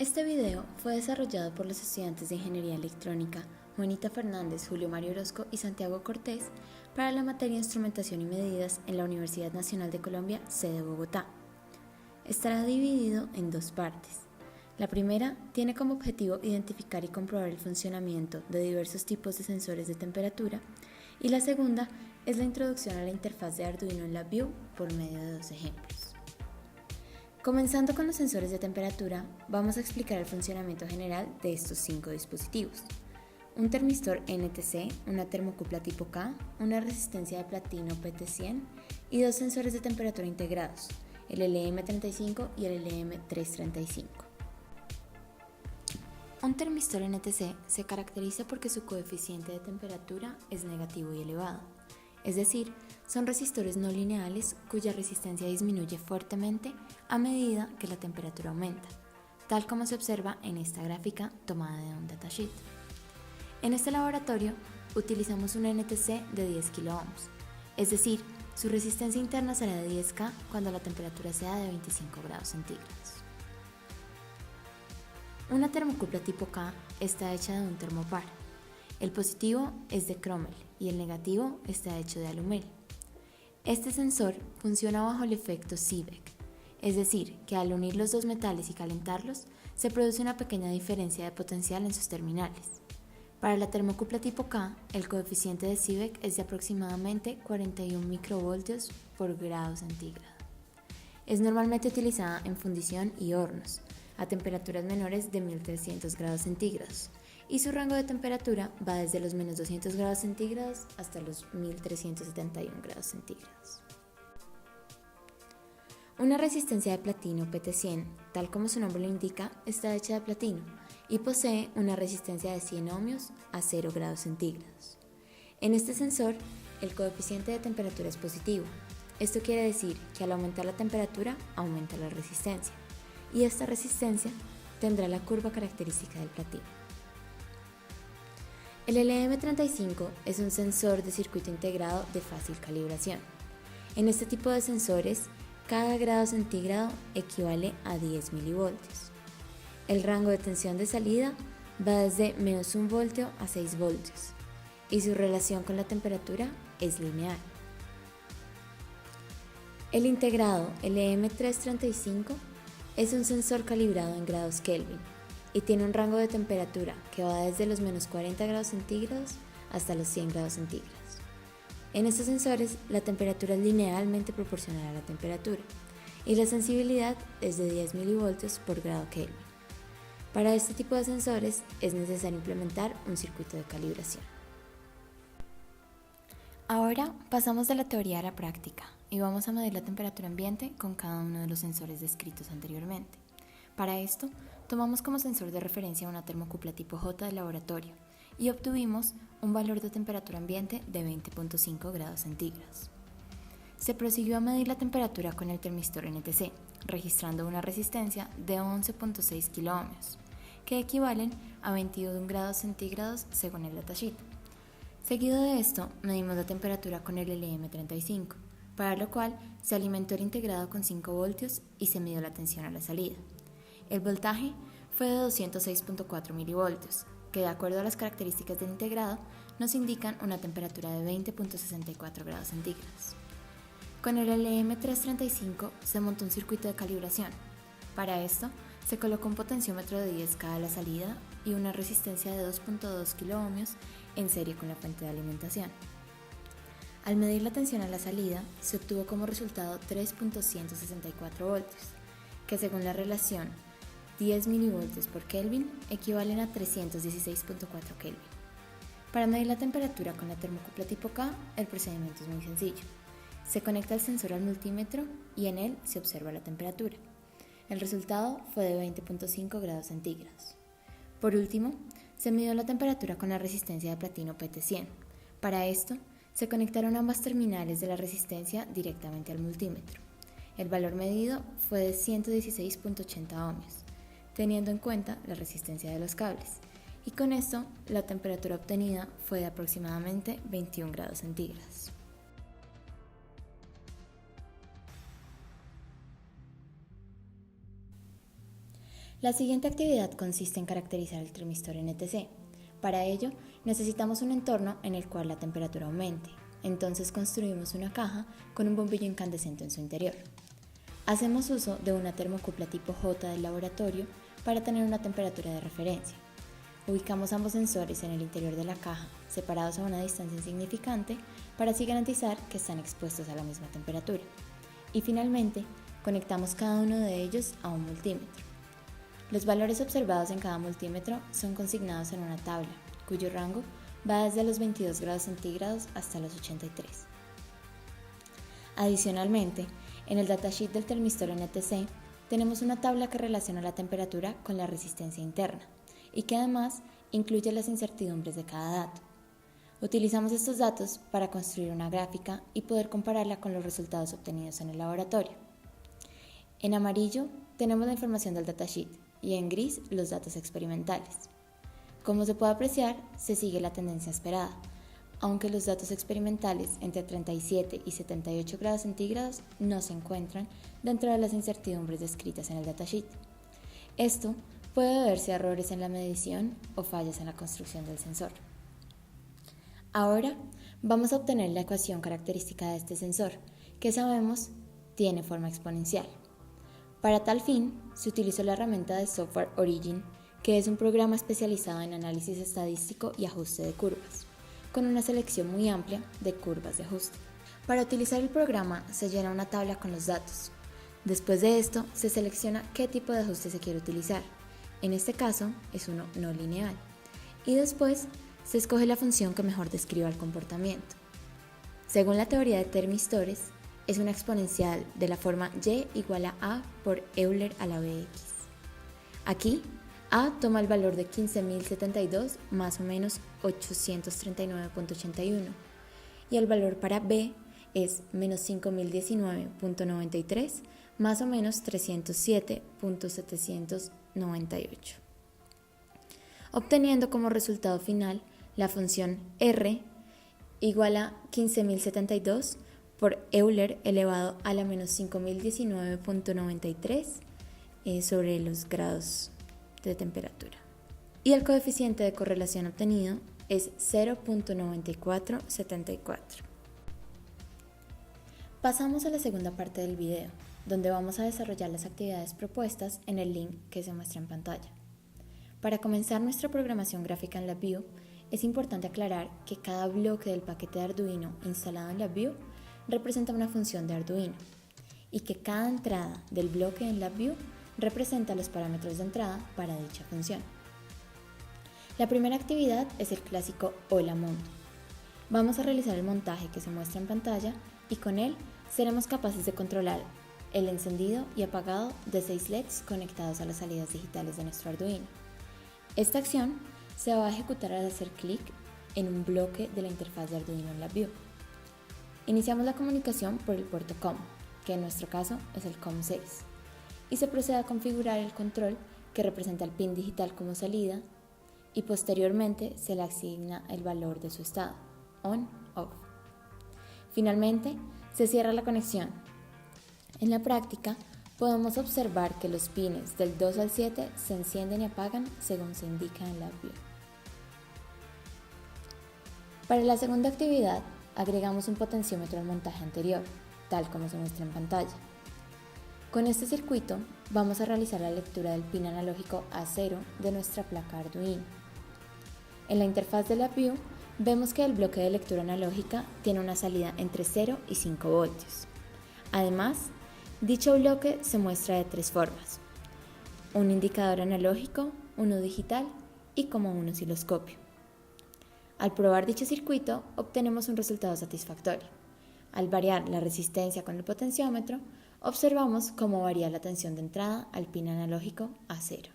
Este video fue desarrollado por los estudiantes de Ingeniería Electrónica Juanita Fernández, Julio Mario Orozco y Santiago Cortés para la materia Instrumentación y Medidas en la Universidad Nacional de Colombia, sede Bogotá. Estará dividido en dos partes. La primera tiene como objetivo identificar y comprobar el funcionamiento de diversos tipos de sensores de temperatura y la segunda es la introducción a la interfaz de Arduino en LabVIEW por medio de dos ejemplos. Comenzando con los sensores de temperatura, vamos a explicar el funcionamiento general de estos 5 dispositivos. Un termistor NTC, una termocupla tipo K, una resistencia de platino PT100 y dos sensores de temperatura integrados, el LM35 y el LM335. Un termistor NTC se caracteriza porque su coeficiente de temperatura es negativo y elevado, es decir, son resistores no lineales cuya resistencia disminuye fuertemente a medida que la temperatura aumenta, tal como se observa en esta gráfica tomada de un datasheet. En este laboratorio utilizamos un NTC de 10 kΩ, es decir, su resistencia interna será de 10K cuando la temperatura sea de 25 grados centígrados. Una termocupla tipo K está hecha de un termopar. El positivo es de cromel y el negativo está hecho de alumel. Este sensor funciona bajo el efecto Seebeck, es decir, que al unir los dos metales y calentarlos, se produce una pequeña diferencia de potencial en sus terminales. Para la termocupla tipo K, el coeficiente de Seebeck es de aproximadamente 41 microvoltios por grado centígrado. Es normalmente utilizada en fundición y hornos, a temperaturas menores de 1300 grados centígrados, y su rango de temperatura va desde los menos 200 grados centígrados hasta los 1371 grados centígrados. Una resistencia de platino PT100, tal como su nombre lo indica, está hecha de platino y posee una resistencia de 100 ohmios a 0 grados centígrados. En este sensor, el coeficiente de temperatura es positivo. Esto quiere decir que al aumentar la temperatura, aumenta la resistencia, y esta resistencia tendrá la curva característica del platino. El LM35 es un sensor de circuito integrado de fácil calibración. En este tipo de sensores, cada grado centígrado equivale a 10 milivoltios. El rango de tensión de salida va desde menos 1 voltio a 6 voltios y su relación con la temperatura es lineal. El integrado LM335 es un sensor calibrado en grados Kelvin y tiene un rango de temperatura que va desde los menos 40 grados centígrados hasta los 100 grados centígrados. En estos sensores, la temperatura es linealmente proporcional a la temperatura y la sensibilidad es de 10 milivoltios por grado Kelvin. Para este tipo de sensores es necesario implementar un circuito de calibración. Ahora pasamos de la teoría a la práctica y vamos a medir la temperatura ambiente con cada uno de los sensores descritos anteriormente. Para esto, tomamos como sensor de referencia una termocupla tipo J de laboratorio y obtuvimos un valor de temperatura ambiente de 20.5 grados centígrados. Se prosiguió a medir la temperatura con el termistor NTC, registrando una resistencia de 11.6 kiloohmios, que equivalen a 21 grados centígrados según el datasheet. Seguido de esto, medimos la temperatura con el LM35, para lo cual se alimentó el integrado con 5 voltios y se midió la tensión a la salida. El voltaje fue de 206.4 milivoltios, que de acuerdo a las características del integrado nos indican una temperatura de 20.64 grados centígrados. Con el LM335 se montó un circuito de calibración. Para esto se colocó un potenciómetro de 10K a la salida y una resistencia de 2.2 kiloohmios en serie con la fuente de alimentación. Al medir la tensión a la salida, se obtuvo como resultado 3.164 voltios, que según la relación 10 milivoltios por Kelvin equivalen a 316.4 Kelvin. Para medir la temperatura con la termocupla tipo K, el procedimiento es muy sencillo. Se conecta el sensor al multímetro y en él se observa la temperatura. El resultado fue de 20.5 grados centígrados. Por último, se midió la temperatura con la resistencia de platino PT100. Para esto, se conectaron ambas terminales de la resistencia directamente al multímetro. El valor medido fue de 116.80 ohmios, teniendo en cuenta la resistencia de los cables, y con esto la temperatura obtenida fue de aproximadamente 21 grados centígrados. La siguiente actividad consiste en caracterizar el termistor NTC. Para ello, necesitamos un entorno en el cual la temperatura aumente. Entonces construimos una caja con un bombillo incandescente en su interior. Hacemos uso de una termocupla tipo J del laboratorio para tener una temperatura de referencia. Ubicamos ambos sensores en el interior de la caja, separados a una distancia insignificante, para así garantizar que están expuestos a la misma temperatura. Y finalmente, conectamos cada uno de ellos a un multímetro. Los valores observados en cada multímetro son consignados en una tabla, cuyo rango va desde los 22 grados centígrados hasta los 83. Adicionalmente, en el datasheet del termistor NTC tenemos una tabla que relaciona la temperatura con la resistencia interna y que además incluye las incertidumbres de cada dato. Utilizamos estos datos para construir una gráfica y poder compararla con los resultados obtenidos en el laboratorio. En amarillo tenemos la información del datasheet y en gris los datos experimentales. Como se puede apreciar, se sigue la tendencia esperada, aunque los datos experimentales entre 37 y 78 grados centígrados no se encuentran dentro de las incertidumbres descritas en el datasheet. Esto puede deberse a errores en la medición o fallas en la construcción del sensor. Ahora vamos a obtener la ecuación característica de este sensor, que sabemos tiene forma exponencial. Para tal fin, se utilizó la herramienta de software Origin, que es un programa especializado en análisis estadístico y ajuste de curvas, con una selección muy amplia de curvas de ajuste. Para utilizar el programa se llena una tabla con los datos. Después de esto, se selecciona qué tipo de ajuste se quiere utilizar. En este caso, es uno no lineal. Y después, se escoge la función que mejor describa el comportamiento. Según la teoría de termistores, es una exponencial de la forma y igual a por Euler a la bx. Aquí, a toma el valor de 15.072 más o menos 839.81 y el valor para b es menos 5.019.93 más o menos 307.798, obteniendo como resultado final la función r igual a 15.072 por Euler elevado a la menos 5.019.93 sobre los grados de temperatura. Y el coeficiente de correlación obtenido es 0.9474. Pasamos a la segunda parte del video, donde vamos a desarrollar las actividades propuestas en el link que se muestra en pantalla. Para comenzar nuestra programación gráfica en LabVIEW, es importante aclarar que cada bloque del paquete de Arduino instalado en LabVIEW representa una función de Arduino y que cada entrada del bloque en LabVIEW representa los parámetros de entrada para dicha función. La primera actividad es el clásico Hola Mundo. Vamos a realizar el montaje que se muestra en pantalla y con él seremos capaces de controlar el encendido y apagado de 6 LEDs conectados a las salidas digitales de nuestro Arduino. Esta acción se va a ejecutar al hacer clic en un bloque de la interfaz de Arduino en LabVIEW. Iniciamos la comunicación por el puerto COM, que en nuestro caso es el COM6, y se procede a configurar el control que representa el pin digital como salida y posteriormente se le asigna el valor de su estado, on-off. Finalmente, se cierra la conexión. En la práctica, podemos observar que los pines del 2 al 7 se encienden y apagan según se indica en LabVIEW. Para la segunda actividad, agregamos un potenciómetro al montaje anterior, tal como se muestra en pantalla. Con este circuito vamos a realizar la lectura del pin analógico A0 de nuestra placa Arduino. En la interfaz de LabVIEW vemos que el bloque de lectura analógica tiene una salida entre 0 y 5 voltios. Además, dicho bloque se muestra de 3 formas: un indicador analógico, uno digital y como un osciloscopio. Al probar dicho circuito, obtenemos un resultado satisfactorio. Al variar la resistencia con el potenciómetro, observamos cómo varía la tensión de entrada al pin analógico A0.